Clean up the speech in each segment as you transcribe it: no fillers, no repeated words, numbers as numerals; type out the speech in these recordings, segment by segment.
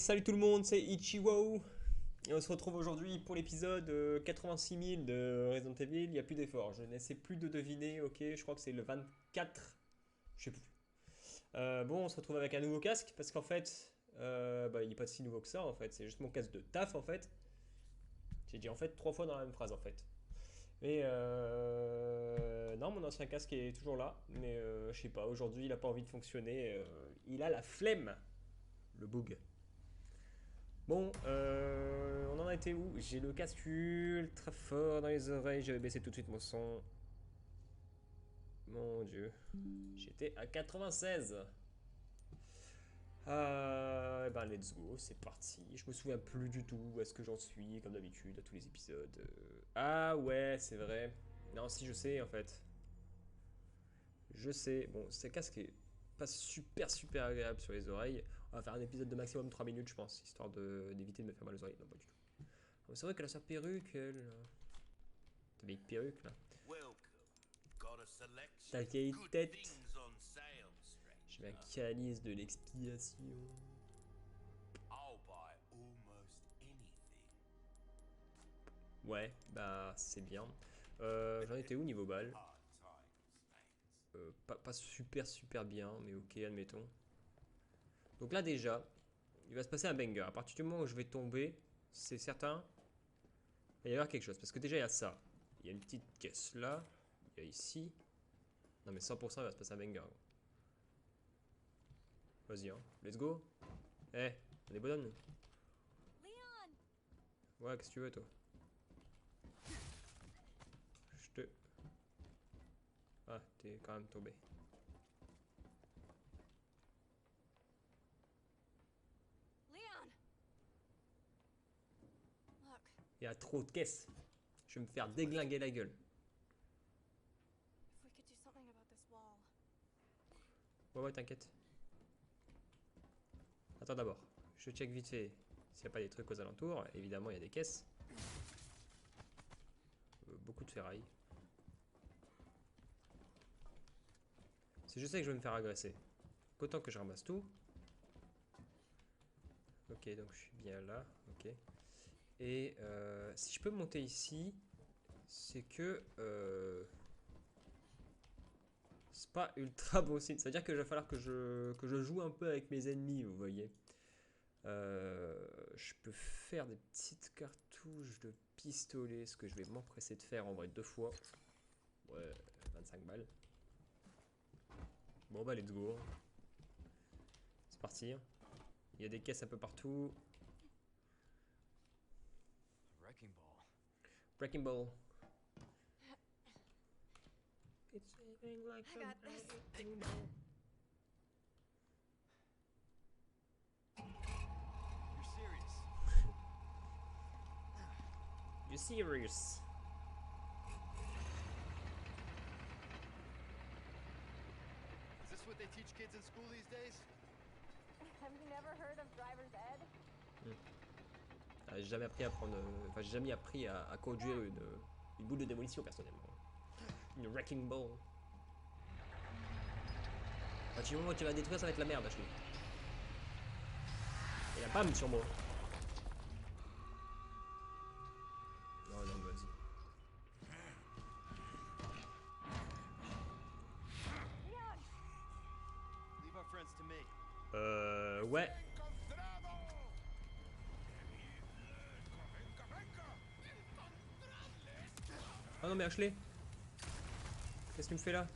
salut tout le monde, c'est Ichiwo. Et on se retrouve aujourd'hui pour l'épisode 86 000 de Resident Evil. Il n'y a plus d'effort, je n'essaie plus de deviner. Ok, je crois que c'est le 24. Je sais plus. Bon, on se retrouve avec un nouveau casque parce qu'en fait, il n'est pas si nouveau que ça en fait. C'est juste mon casque de taf en fait. J'ai dit en fait 3 fois dans la même phrase en fait. Mais non, mon ancien casque est toujours là. Mais je sais pas, aujourd'hui il a pas envie de fonctionner. Il a la flemme, le bug. Bon, on en a été où? J'ai le casque ultra fort dans les oreilles. J'avais baissé tout de suite mon son. Mon dieu. J'étais à 96. Ben let's go, c'est parti. Je me souviens plus du tout où est-ce que j'en suis, comme d'habitude, à tous les épisodes. Ah ouais, c'est vrai. Non, si je sais en fait. Je sais. Bon, ce casque est pas super agréable sur les oreilles. On va faire un épisode de maximum 3 minutes, je pense, histoire d'éviter de me faire mal aux oreilles. Non, pas du tout. Oh, c'est vrai qu'elle a sa perruque, elle. Ta vieille perruque là. Ta vieille tête. Je mets un calice de l'expiation. Ouais, bah c'est bien. J'en étais où niveau balle? Pas super bien, mais ok, admettons. Donc là déjà, il va se passer un banger. À partir du moment où je vais tomber, c'est certain, il va y avoir quelque chose. Parce que déjà il y a ça. Il y a une petite caisse là. Il y a ici. Non mais 100% il va se passer un banger. Vas-y, hein. Let's go. Eh, on est bonhomme. Ouais, qu'est-ce que tu veux toi? Je te... Ah, t'es quand même tombé. Il y a trop de caisses. Je vais me faire déglinguer la gueule. Ouais, t'inquiète. Attends d'abord. Je check vite fait s'il n'y a pas des trucs aux alentours. Évidemment, il y a des caisses. Beaucoup de ferraille. Si je sais que je vais me faire agresser, qu'autant que je ramasse tout. Ok, donc je suis bien là. Ok. Et si je peux monter ici, c'est que c'est pas ultra possible. C'est-à-dire que va falloir que je joue un peu avec mes ennemis, vous voyez. Je peux faire des petites cartouches de pistolet, ce que je vais m'empresser de faire en vrai 2 fois. Ouais, 25 balles. Bon bah let's go. C'est parti. Il y a des caisses un peu partout. Breaking Ball. It's like a breaking ball. You serious? Is this what they teach kids in school these days? Have you never heard of driver's ed? J'ai jamais appris à prendre. Enfin, j'ai jamais appris à conduire une boule de démolition personnellement. Une wrecking ball. À partir du moment où tu vas détruire, ça va être la merde, Ashley. Et la bam sur moi. Non, non, vas-y. Leave our friends to me. Ouais. Oh non, mais Ashley. Qu'est-ce que tu me fais là?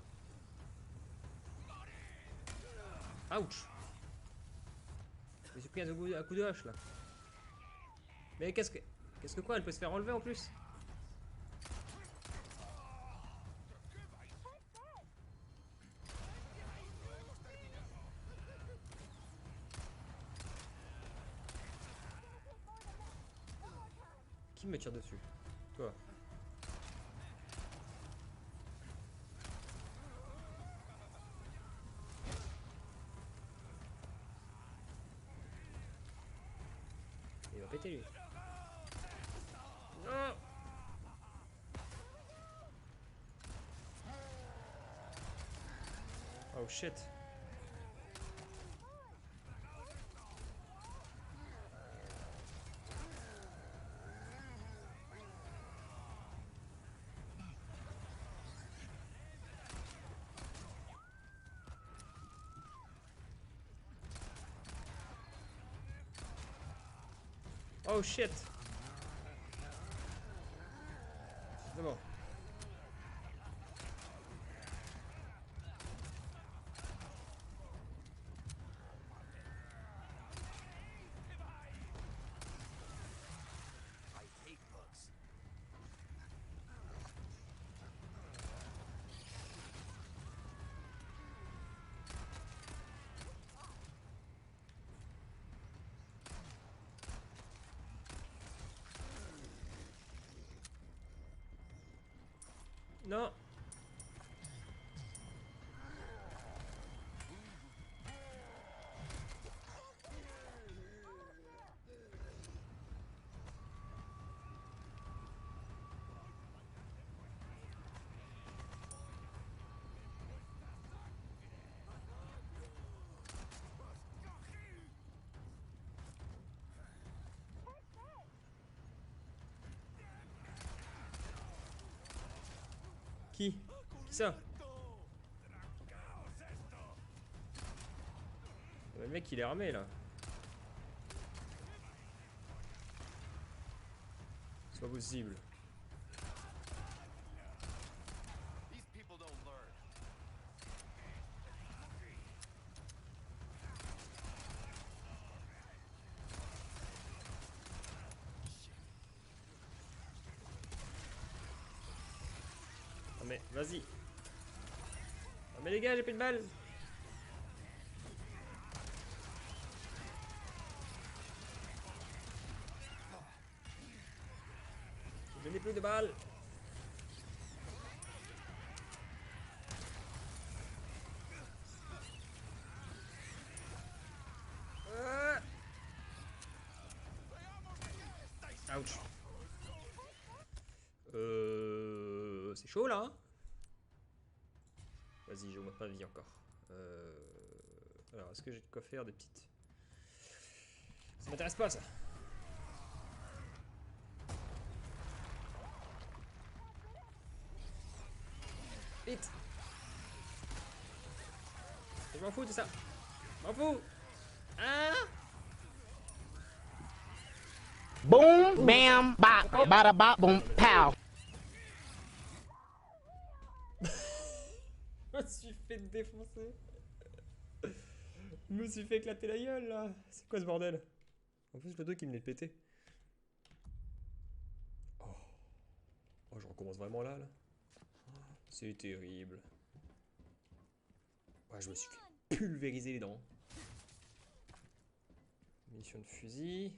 Ouch. Je me suis pris un coup de hache là. Mais qu'est-ce que. Qu'est-ce que quoi? Elle peut se faire enlever en plus? Qui me tire dessus? Toi. Il va péter lui. Non. Oh shit. Oh shit. C'est bon. Non. Qui ça? Le mec il est armé là. C'est pas possible. These people don't learn. Ah mais vas-y. Ah mais les gars j'ai plus de balles. Je n'ai plus de balles. Ouch. C'est chaud là. Hein. Vas-y, je vois pas de vie encore. Alors, est-ce que j'ai de quoi faire des petites... Ça m'intéresse pas ça. Vite. Je m'en fous de ça. Je m'en fous. Hein? Boom, bam, bop, bada bop, boom, pow. Je me suis fait défoncer. Je me suis fait éclater la gueule là. C'est quoi ce bordel? En plus le dos qui me l'est pété. Oh. Oh, je recommence vraiment là. C'est terrible. Ouais, je me suis fait pulvériser les dents. Munition de fusil.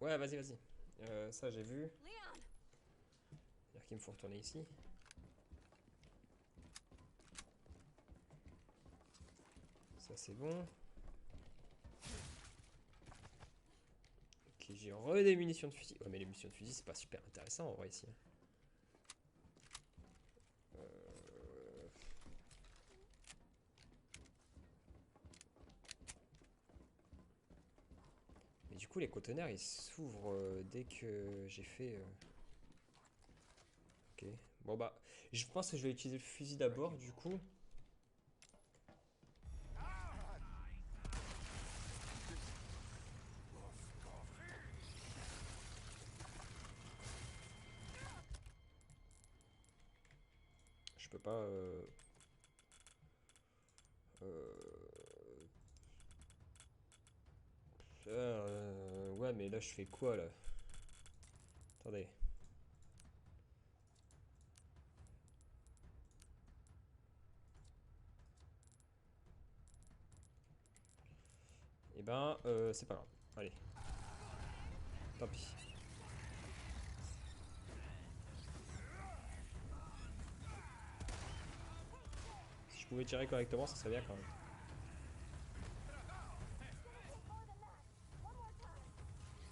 Ouais, vas-y, vas-y. Ça, j'ai vu. C'est-à-dire qu'il me faut retourner ici. Ça, c'est bon. Ok, j'ai des munitions de fusil. Ouais, mais les munitions de fusil, c'est pas super intéressant en vrai ici. Mais du coup, les conteneurs, ils s'ouvrent dès que j'ai fait... Ok. Bon, bah, je pense que je vais utiliser le fusil d'abord, du coup. Je peux pas... ouais, mais là, je fais quoi, là? Attendez. Eh ben, c'est pas grave. Allez. Tant pis. Si je pouvais tirer correctement, ça serait bien quand même.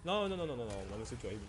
Non, non, non, non, non, non, non, c'est terrible.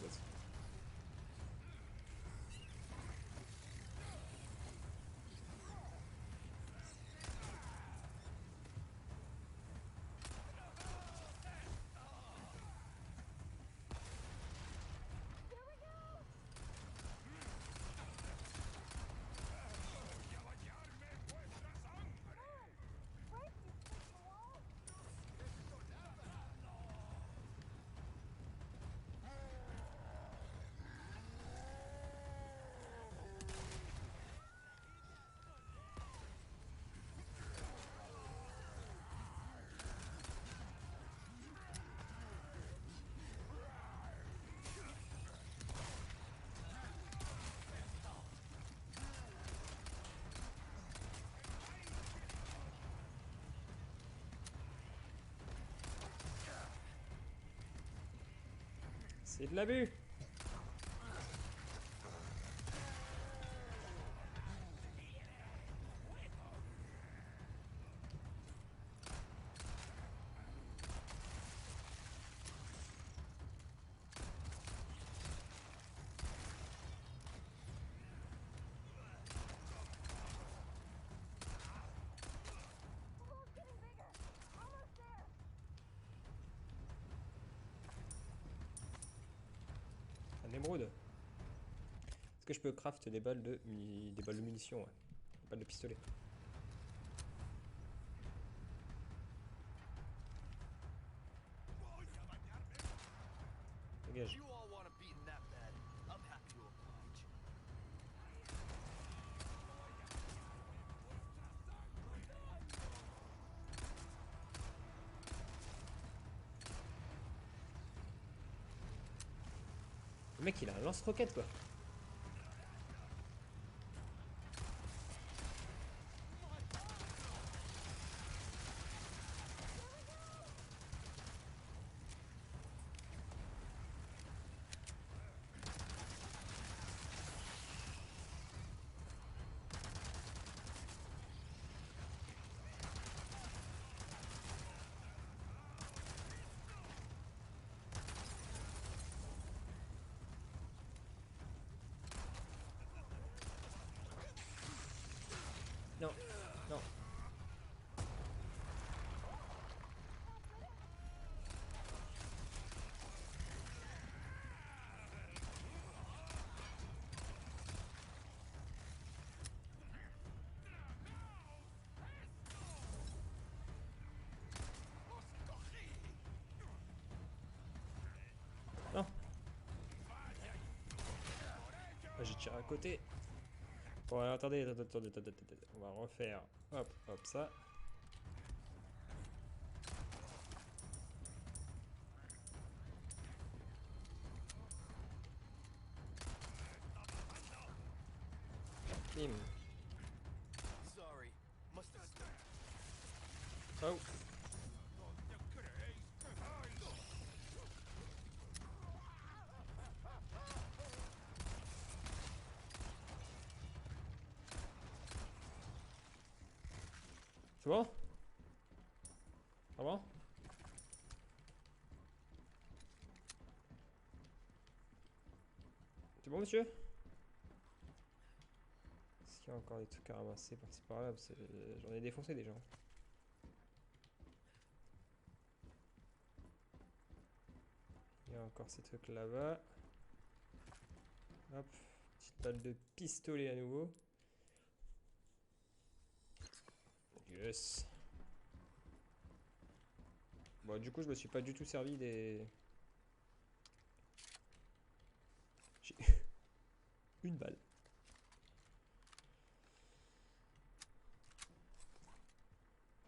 C'est de l'abus. Pool's getting bigger. Almost there. Un émeraude. Est-ce que je peux craft des balles de munitions, ouais. Des balles de pistolet. Dégage. You all want a beating that bad? I'm happy to oblige. Le mec il a un lance-roquette quoi. Non, non. Non. Ah, j'ai tiré à côté. Bon, alors, attendez. On va refaire. Hop, hop, ça. Bim. Sorry. Must have slipped. Oh. C'est bon? Ça va? C'est bon, monsieur? Est-ce qu'il y a encore des trucs à ramasser par-ci par-là? J'en ai défoncé déjà. Il y a encore ces trucs là-bas. Hop. Petite balle de pistolet à nouveau. Yes. Bon, du coup, je me suis pas du tout servi des... J'ai une balle.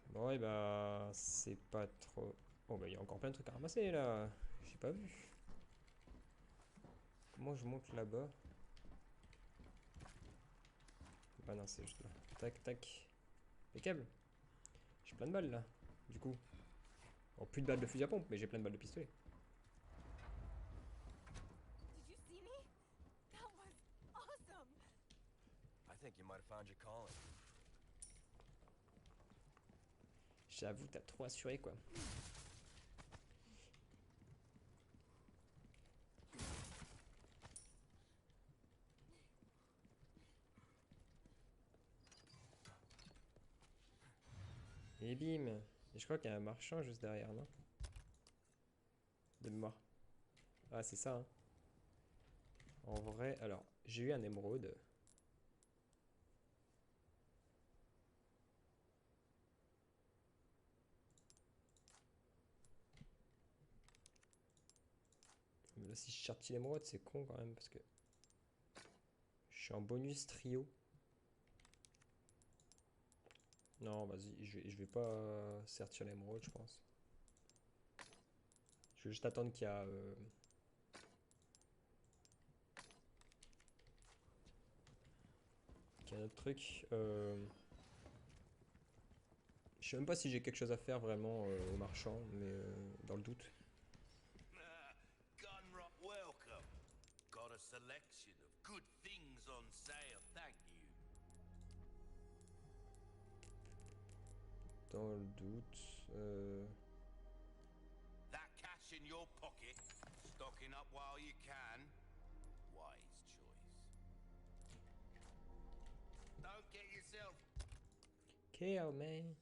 Bon, et bah, c'est pas trop... Oh, bah, il y a encore plein de trucs à ramasser, là. J'ai pas vu. Comment je monte là-bas? Ah non, c'est juste là. Tac, tac. Les câbles. J'ai plein de balles, là. Du coup. Bon, plus de balles de fusil à pompe, mais j'ai plein de balles de pistolet. Did you see me? That was awesome. I think you might have found your calling. J'avoue, t'as trop assuré, quoi. Et bim. Et je crois qu'il y a un marchand juste derrière, non? De mémoire. Ah, c'est ça, hein. En vrai, alors, j'ai eu un émeraude. Mais là, si je cherche l'émeraude, c'est con quand même, parce que... Je suis en bonus trio. Non, vas-y, je vais pas sortir l'émeraude, je pense. Je vais juste attendre qu'il y a... qu'il y a un autre truc. Je sais même pas si j'ai quelque chose à faire vraiment au marchand, mais dans le doute. Gun rot. Well, collection of good things on sale, thank you. Dans le doute. That cash in your pocket, stocking up while you can. Wise choice. Don't get yourself Kill man.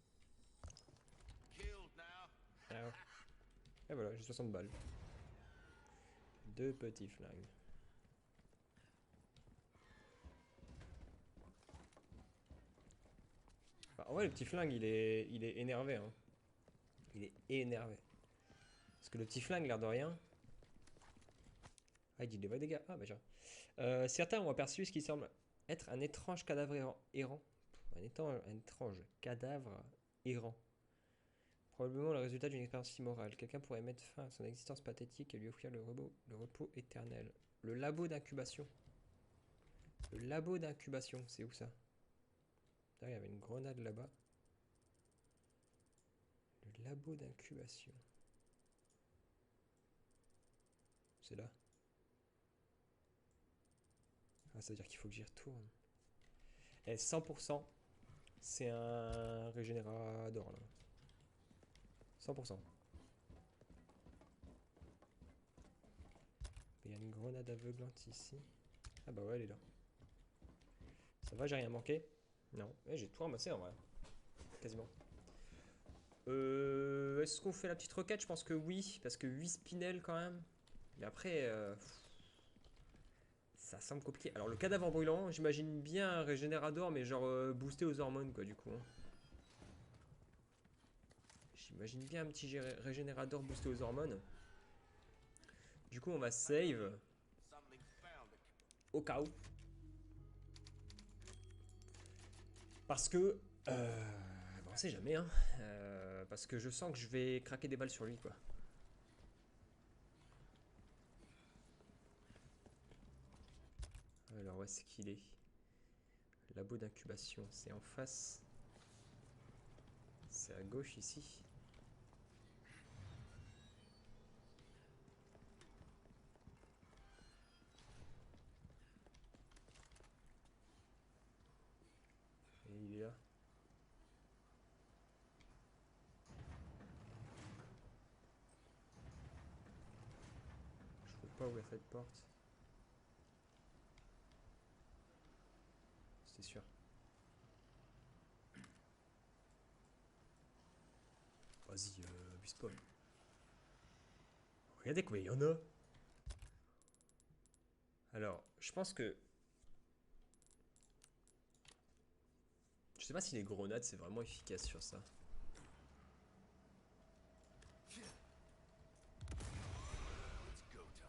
killed now. Ah. Et voilà, j'ai 60 balles. 2 petits flingues. Bah, en vrai, le petit flingue, il est énervé. Hein. Il est énervé. Parce que le petit flingue, l'air de rien. Ah, il dit des vrais dégâts. Ah, bah tiens. Certains ont aperçu ce qui semble être un étrange cadavre errant. Un étrange cadavre errant. Probablement le résultat d'une expérience immorale. Quelqu'un pourrait mettre fin à son existence pathétique et lui offrir le repos éternel. Le labo d'incubation. Le labo d'incubation, c'est où ça? Là, il y avait une grenade là-bas. Le labo d'incubation. C'est là. Ah, ça veut dire qu'il faut que j'y retourne. Et 100%, c'est un régénérateur là. 100%. Il y a une grenade aveuglante ici. Ah bah ouais, elle est là. Ça va, j'ai rien manqué? Non. Ouais, j'ai tout ramassé en vrai. Quasiment. Est-ce qu'on fait la petite requête? Je pense que oui. Parce que 8 spinels quand même. Mais après, ça semble compliqué. Alors le cadavre brûlant, j'imagine bien un régénérateur, mais genre boosté aux hormones quoi du coup. Hein. J'imagine bien un petit régénérateur boosté aux hormones. Du coup on va save. Something's found. Au cas où. Parce que... on sait jamais hein. Parce que je sens que je vais craquer des balles sur lui quoi. Alors où est-ce qu'il est? Labo d'incubation, c'est en face. C'est à gauche ici. Et il est là. Je peux pas ouvrir cette porte. C'est sûr. Vas-y, respawn. Regardez quoi, il y en a. Alors, je pense que... Je sais pas si les grenades c'est vraiment efficace sur ça. It's go time.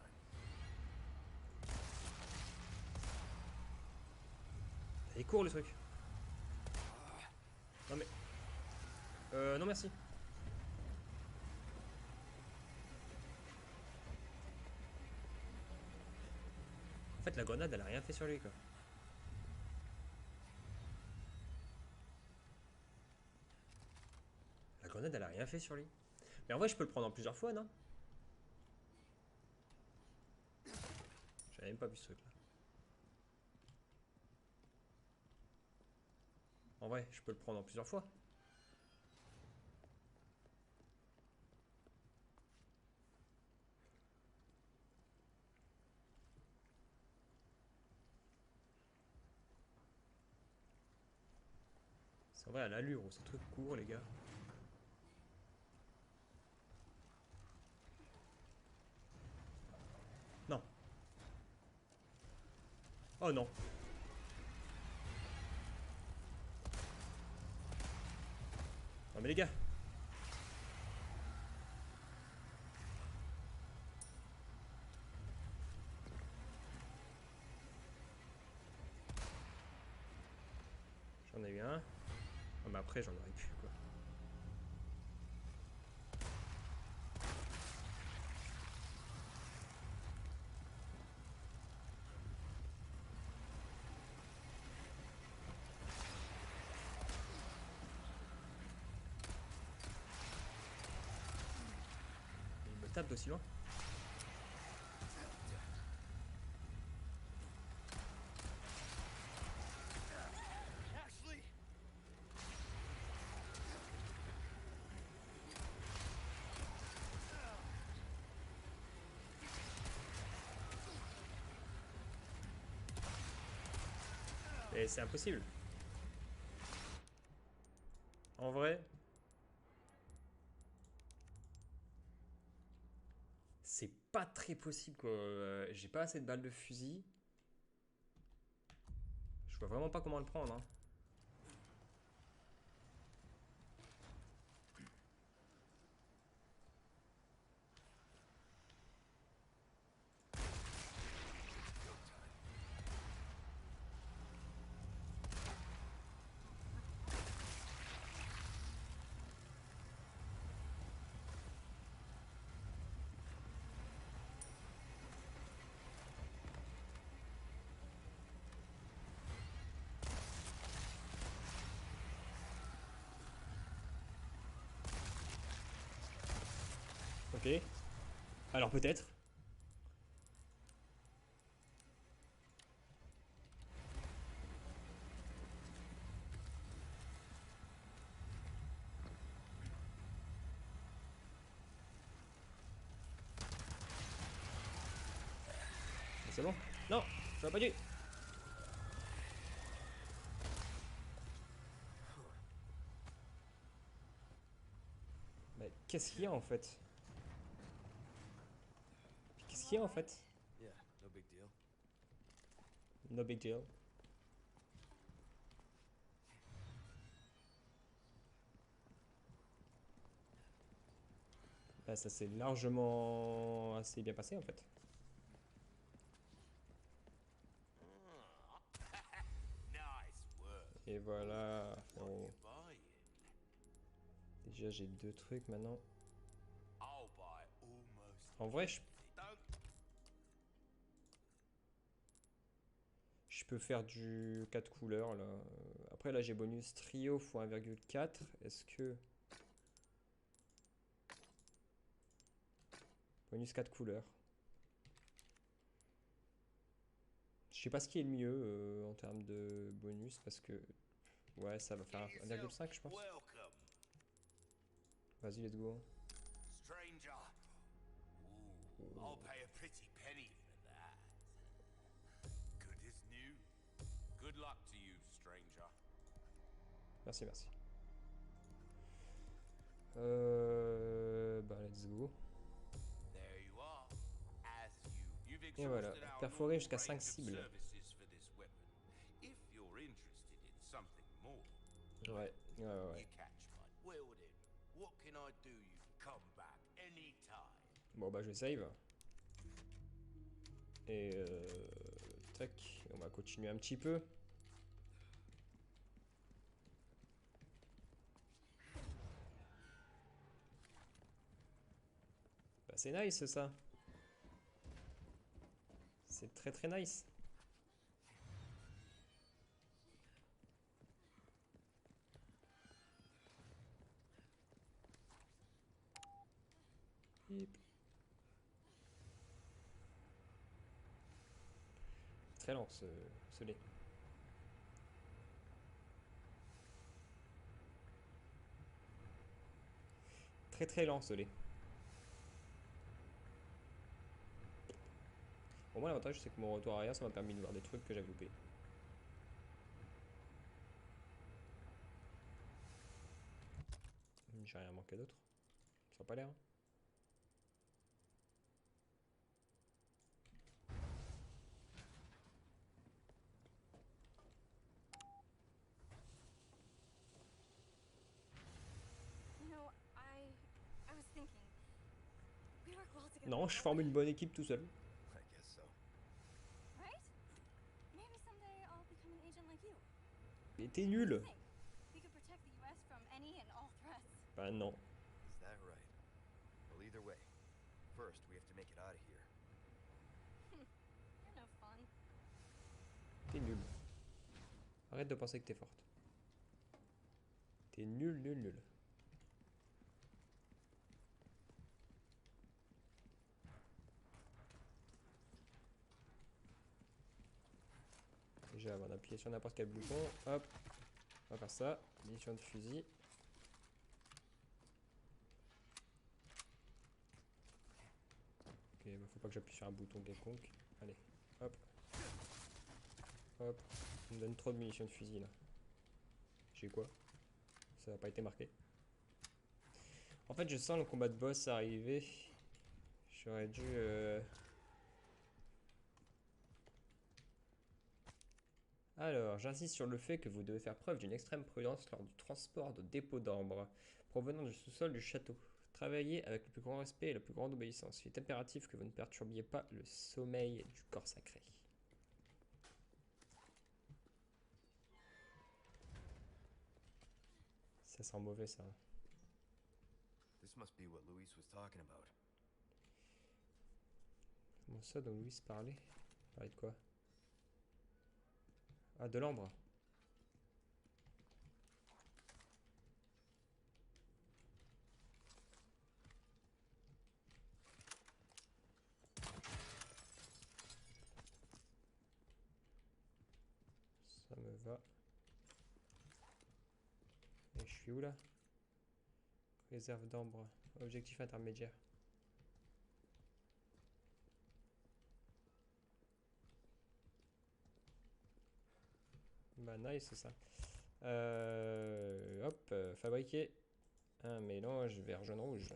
Il court le truc. Non mais... non merci. En fait la grenade elle a rien fait sur lui quoi. La grenade elle a rien fait sur lui. Mais en vrai je peux le prendre en plusieurs fois non? J'avais même pas vu ce truc là. En vrai je peux le prendre en plusieurs fois. C'est vrai à l'allure où ce truc court les gars. Non. Oh non. Non mais les gars. J'en ai eu un. Oh, mais après j'en aurais pu quoi. Il me tape d'aussi loin. Et c'est impossible. En vrai, c'est pas très possible quoi. J'ai pas assez de balles de fusil. Je vois vraiment pas comment le prendre. Hein. Ok. Alors peut-être. C'est bon. Non, j'aurais pas dû. Mais qu'est-ce qu'il y a en fait? Qu'est-ce qu'il y a en fait? Yeah, no big deal. No big deal. Bah, ça s'est largement assez bien passé en fait. Nice work. Et voilà. What frérot. you buying? Déjà j'ai 2 trucs maintenant. I'll buy almost En vrai, anything. Don't je peux faire du 4 couleurs là. Après là j'ai bonus trio x 1,4. Est-ce que... Bonus 4 couleurs. Je sais pas ce qui est le mieux en termes de bonus parce que... Ouais, ça va faire get yourself 1,5 je pense. welcome, Vas-y, let's go. stranger. Ooh, I'll pay a pretty penny for that. Good as new. Good luck to you, stranger. Merci, merci. Bah, let's go. There you are. As you've Et voilà, exhausted our perforer jusqu'à normal 5 range of cibles. services for this weapon. If you're interested in something more, Ouais, ouais, ouais. you catch my. Well then, what can I do? You can come back anytime. Bon, bah, je save. Et tac, on va continuer un petit peu. Bah, c'est nice ça. C'est très très nice. Hip. Très lent ce lait. Très très lent ce lait. Bon, moi l'avantage c'est que mon retour arrière ça m'a permis de voir des trucs que j'avais loupés. J'ai rien manqué d'autre. Ça n'a pas l'air. Hein. You know, I was thinking. We work well together. Non, je don't forme we? une bonne équipe tout seul. I guess so. Right? Maybe someday I'll become an agent like you. Mais t'es What do you nul. think? We could protect the US from any and all threats. Bah non. Is that right? Well, either way, first we have to make it out of here. You're no fun. T'es nul. Arrête de penser que t'es forte. T'es nul, nul, nul. Déjà avant d'appuyer sur n'importe quel bouton, hop, on va faire ça, munition de fusil. Ok, bah faut pas que j'appuie sur un bouton quelconque. Allez, hop, hop, une donne trop de munitions de fusil là. J'ai quoi? Ça n'a pas été marqué. En fait, je sens le combat de boss arriver. J'aurais dû... Alors, j'insiste sur le fait que vous devez faire preuve d'une extrême prudence lors du transport de dépôts d'ambre provenant du sous-sol du château. Travaillez avec le plus grand respect et la plus grande obéissance. Il est impératif que vous ne perturbiez pas le sommeil du corps sacré. Ça sent mauvais ça. This must be what Luis was talking about. Comment ça dont Louis parlait? Parlait de quoi? Ah, de l'ambre. Ça me va. Et je suis où là? Réserve d'ambre. Objectif intermédiaire. Bah nice ça. Hop, fabriquer un mélange vert jaune rouge.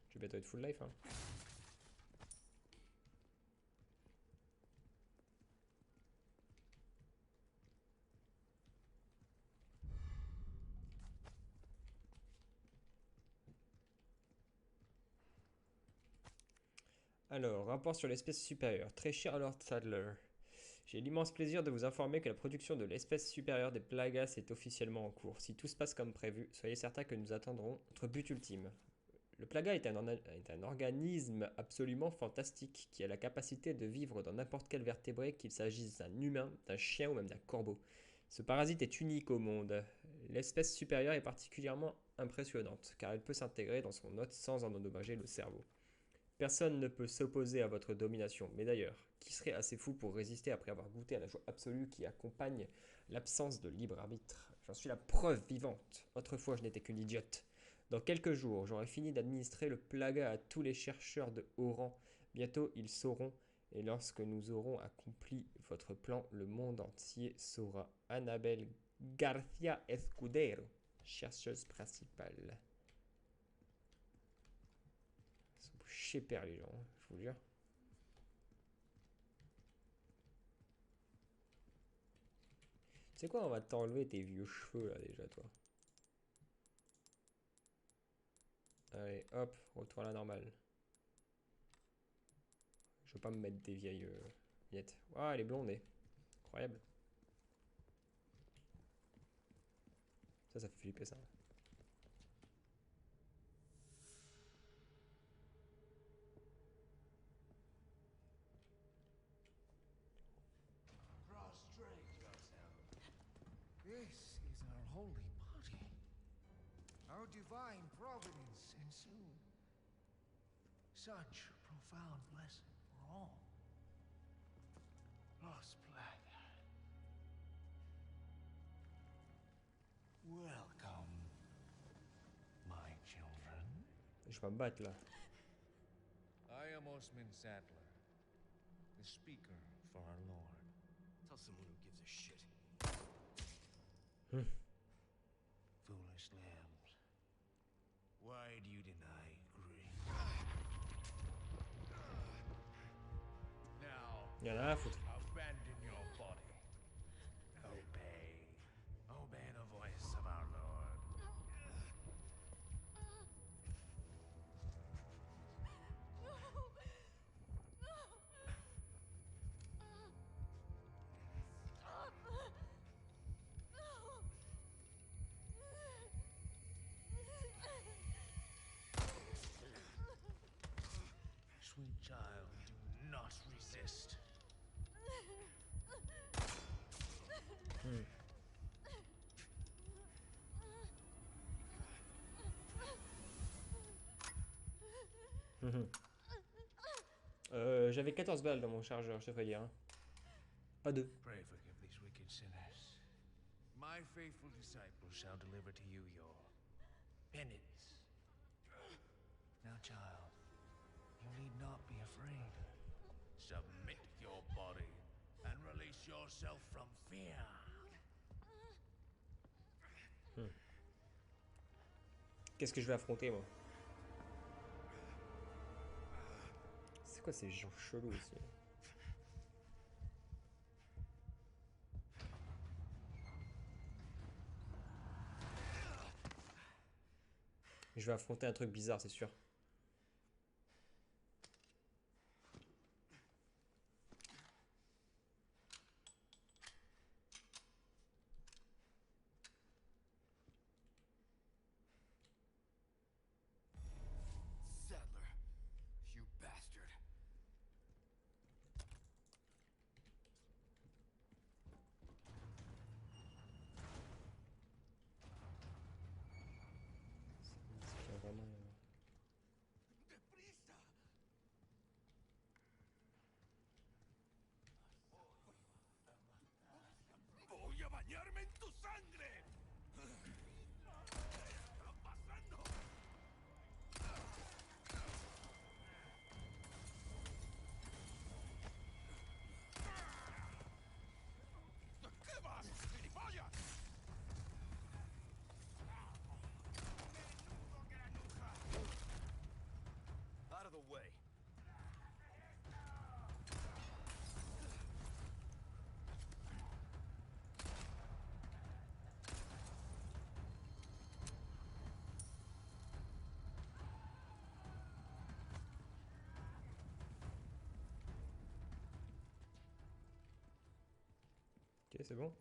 Je vais bientôt être full life hein. Alors, rapport sur l'espèce supérieure. Très cher Lord Sadler. J'ai l'immense plaisir de vous informer que la production de l'espèce supérieure des Plagas est officiellement en cours. Si tout se passe comme prévu, soyez certain que nous atteindrons notre but ultime. Le Plaga est un organisme absolument fantastique qui a la capacité de vivre dans n'importe quel vertébré, qu'il s'agisse d'un humain, d'un chien ou même d'un corbeau. Ce parasite est unique au monde. L'espèce supérieure est particulièrement impressionnante car elle peut s'intégrer dans son hôte sans en endommager le cerveau. Personne ne peut s'opposer à votre domination, mais d'ailleurs, qui serait assez fou pour résister après avoir goûté à la joie absolue qui accompagne l'absence de libre arbitre? J'en suis la preuve vivante. Autrefois, je n'étais qu'une idiote. Dans quelques jours, j'aurai fini d'administrer le plaga à tous les chercheurs de haut rang. Bientôt, ils sauront, et lorsque nous aurons accompli votre plan, le monde entier saura. Annabelle García Escudero, chercheuse principale. Ils sont chez père les gens, je vous jure. Tu sais quoi, on va t'enlever tes vieux cheveux là déjà toi. Allez, hop, retour à la normale. Je veux pas me mettre des vieilles miettes. Ah, elle est blondée. Incroyable. Ça fait flipper ça. Prostrate yourself. This is our holy body. Our divine providence and soon. Such a profound blessing for all. Los Plaga. Welcome, my children. Je vais me battre là. I am Osman Sadler, the speaker for our Lord. Tell someone who gives a shit. Foolish lambs. Why do you deny greed? Now, Il y en a à foutre. abandon your body. Obey. Obey the voice of our Lord. Sweet child, do not resist. J'avais 14 balles dans mon chargeur, je te ferais dire. Hein. Pas deux. Pray forgive these wicked sinners. My faithful disciples shall deliver to you your penance. Now, child, you need not be afraid. Submit your body and release yourself from fear. Qu'est-ce que je vais affronter, moi? C'est quoi ces gens chelous ici? Je vais affronter un truc bizarre, c'est sûr. Sadler, you bastard. Est-ce qu'il y a vraiment... ¡Deprisa! ¡Voy a bañarme en tu sangre! ¿Qué está pasando? ¿Qué vas, gilipollas? ¡Menudo granuja! Out of the way. Ok, c'est bon.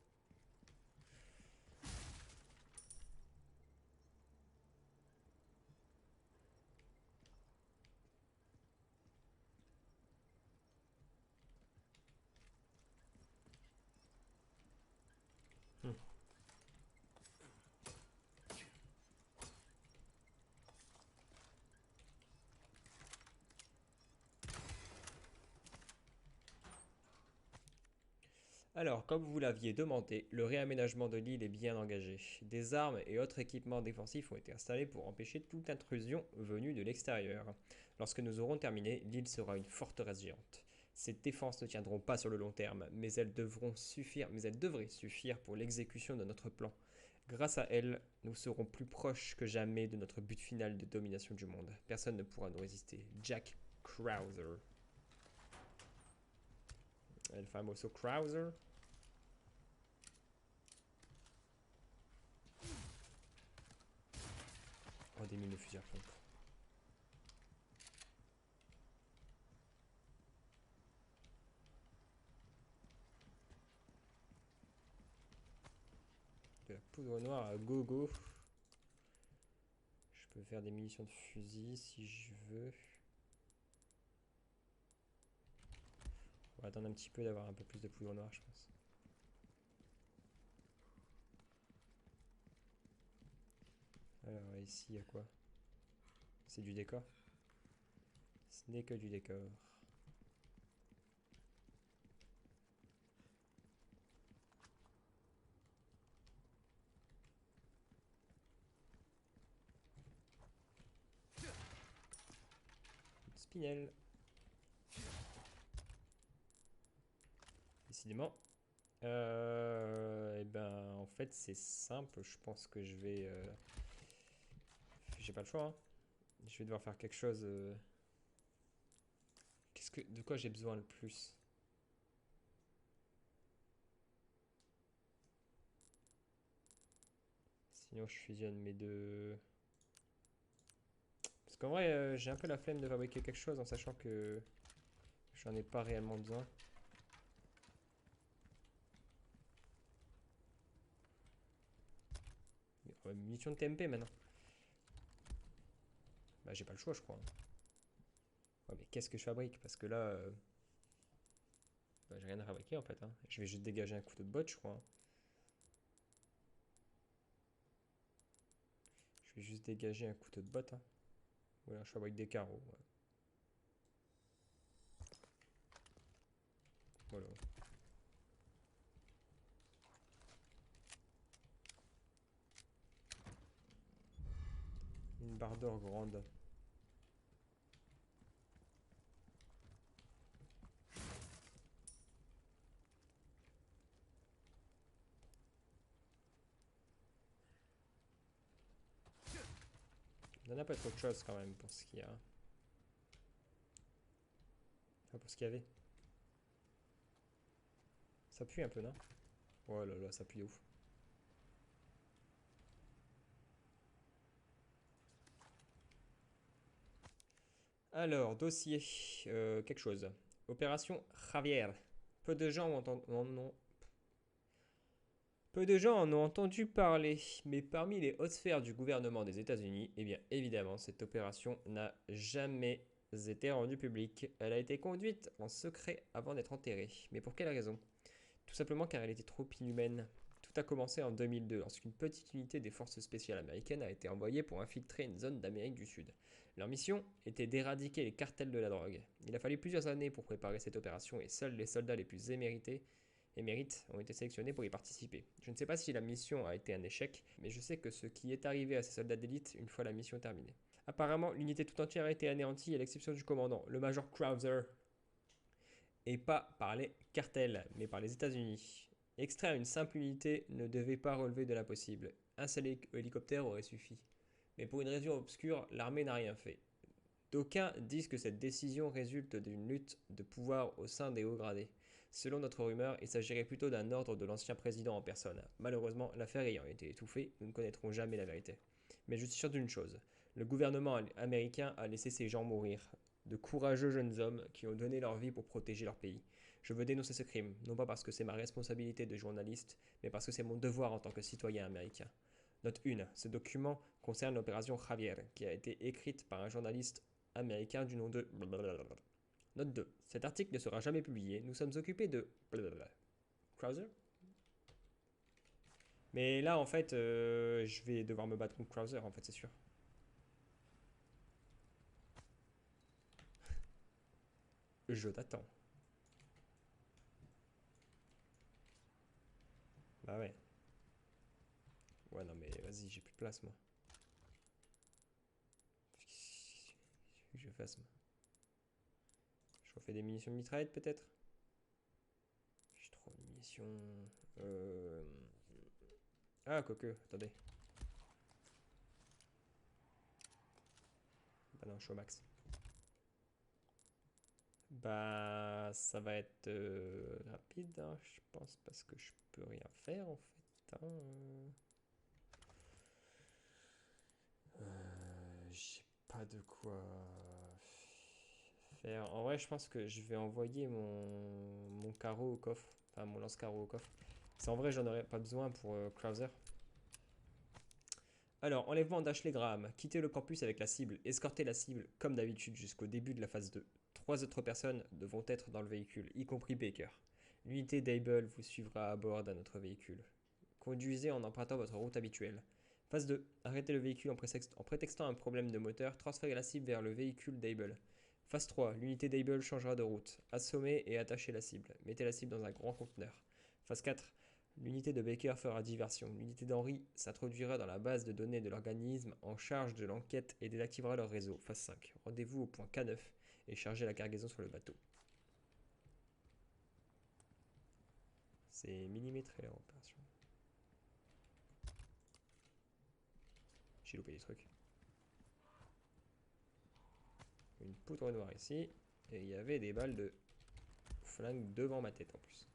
Alors, comme vous l'aviez demandé, le réaménagement de l'île est bien engagé. Des armes et autres équipements défensifs ont été installés pour empêcher toute intrusion venue de l'extérieur. Lorsque nous aurons terminé, l'île sera une forteresse géante. Ces défenses ne tiendront pas sur le long terme, mais elles devraient suffire pour l'exécution de notre plan. Grâce à elles, nous serons plus proches que jamais de notre but final de domination du monde. Personne ne pourra nous résister. Jack Krauser. El famoso Krauser. Oh, des mines de fusil à pompe. De la poudre noire à gogo. Je peux faire des munitions de fusil si je veux. On va attendre un petit peu d'avoir un peu plus de poudre noire, je pense. Alors ici, il y a quoi? C'est du décor? Ce n'est que du décor. Spinel. Décidément. Et ben, en fait, c'est simple. Je pense que je vais... J'ai pas le choix, hein. Je vais devoir faire quelque chose... De quoi j'ai besoin le plus? Sinon, je fusionne mes deux... Parce qu'en vrai, j'ai un peu la flemme de fabriquer quelque chose en sachant que j'en ai pas réellement besoin. Munition de TMP maintenant. Bah, j'ai pas le choix, je crois. Ouais, mais qu'est-ce que je fabrique? Parce que là, bah, j'ai rien à fabriquer en fait, hein. Je vais juste dégager un couteau de botte, je crois, hein. Je vais juste dégager un couteau de botte, hein. Voilà, je fabrique des carreaux. Ouais. Voilà. Une barre d'or grande. On a pas trop de choses quand même pour ce qu'il y a. Enfin, pour ce qu'il y avait. Ça pue un peu, non? Oh là là, ça pue de ouf. Alors, dossier. Quelque chose. Opération Javier. Peu de gens Peu de gens en ont entendu parler, mais parmi les hautes sphères du gouvernement des États-Unis, eh bien évidemment, cette opération n'a jamais été rendue publique. Elle a été conduite en secret avant d'être enterrée. Mais pour quelle raison? Tout simplement car elle était trop inhumaine. Tout a commencé en 2002 lorsqu'une petite unité des forces spéciales américaines a été envoyée pour infiltrer une zone d'Amérique du Sud. Leur mission était d'éradiquer les cartels de la drogue. Il a fallu plusieurs années pour préparer cette opération et seuls les soldats les plus émérites ont été sélectionnés pour y participer. Je ne sais pas si la mission a été un échec, mais je sais que ce qui est arrivé à ces soldats d'élite une fois la mission terminée. Apparemment, l'unité tout entière a été anéantie à l'exception du commandant, le major Krauser, et pas par les cartels, mais par les États-Unis. Extraire une simple unité ne devait pas relever de l'impossible. Un seul hélicoptère aurait suffi. Mais pour une raison obscure, l'armée n'a rien fait. D'aucuns disent que cette décision résulte d'une lutte de pouvoir au sein des hauts gradés. Selon notre rumeur, il s'agirait plutôt d'un ordre de l'ancien président en personne. Malheureusement, l'affaire ayant été étouffée, nous ne connaîtrons jamais la vérité. Mais je suis sûr d'une chose, le gouvernement américain a laissé ces gens mourir. De courageux jeunes hommes qui ont donné leur vie pour protéger leur pays. Je veux dénoncer ce crime, non pas parce que c'est ma responsabilité de journaliste, mais parce que c'est mon devoir en tant que citoyen américain. Note 1. Ce document concerne l'opération Javier, qui a été écrite par un journaliste américain du nom de... Note 2. Cet article ne sera jamais publié. Nous sommes occupés de... Krauser? Mais là, en fait, je vais devoir me battre contre Krauser, en fait, c'est sûr. Je t'attends. Bah ouais. Ouais, non, mais vas-y, j'ai plus de place, moi. Qu'est-ce que je fasse, moi? Je refais des munitions de mitraillette, peut-être? J'ai trop de munitions... Ah, quoique, attendez. Bah non, je suis au max. Bah, ça va être rapide, hein, je pense, parce que je peux rien faire, en fait. Hein. J'ai pas de quoi faire. En vrai, je pense que je vais envoyer mon carreau au coffre. Enfin, mon lance-carreau au coffre. C'est en vrai, j'en aurais pas besoin pour Krauser. Alors, enlèvement d'Ashley Graham. Quittez le campus avec la cible. Escortez la cible, comme d'habitude, jusqu'au début de la phase 2. 3 autres personnes devront être dans le véhicule, y compris Baker. L'unité d'Able vous suivra à bord d'un autre véhicule. Conduisez en empruntant votre route habituelle. Phase 2. Arrêtez le véhicule en prétextant un problème de moteur. Transférez la cible vers le véhicule d'Able. Phase 3. L'unité d'Able changera de route. Assommez et attachez la cible. Mettez la cible dans un grand conteneur. Phase 4. L'unité de Baker fera diversion. L'unité d'Henry s'introduira dans la base de données de l'organisme en charge de l'enquête et désactivera leur réseau. Phase 5. Rendez-vous au point K9 et chargez la cargaison sur le bateau. C'est millimétré en opération. J'ai loupé des trucs. Une poutre noire ici. Et il y avait des balles de flingue devant ma tête en plus.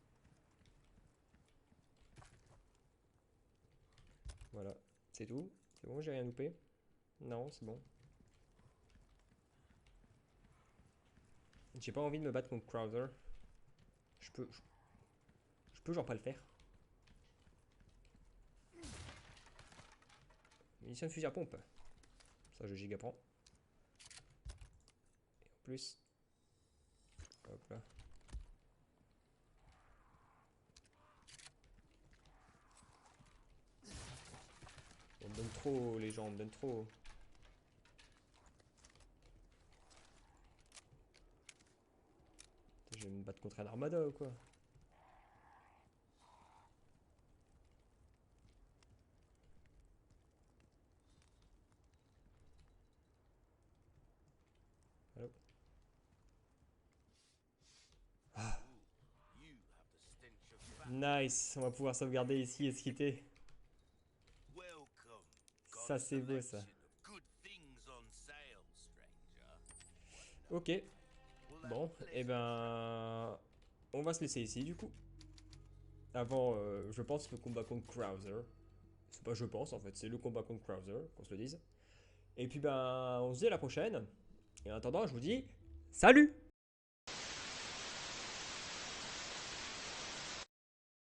Voilà, c'est tout. C'est bon, j'ai rien loupé? Non, c'est bon. J'ai pas envie de me battre contre Krauser. Je peux genre pas le faire. Munition de fusil à pompe. Ça, je giga prends. Et en plus... Hop là. On me donne trop, les gens, on me donne trop. Je vais me battre contre un armada ou quoi? Allô? Ah. Nice, on va pouvoir sauvegarder ici et se quitter. Ça c'est beau ça. Ok. Bon, et ben... On va se laisser ici, du coup. Avant, je pense, le combat contre Krauser. C'est pas je pense, en fait, c'est le combat contre Krauser, qu'on se le dise. Et puis, ben, on se dit à la prochaine. Et en attendant, je vous dis... Salut!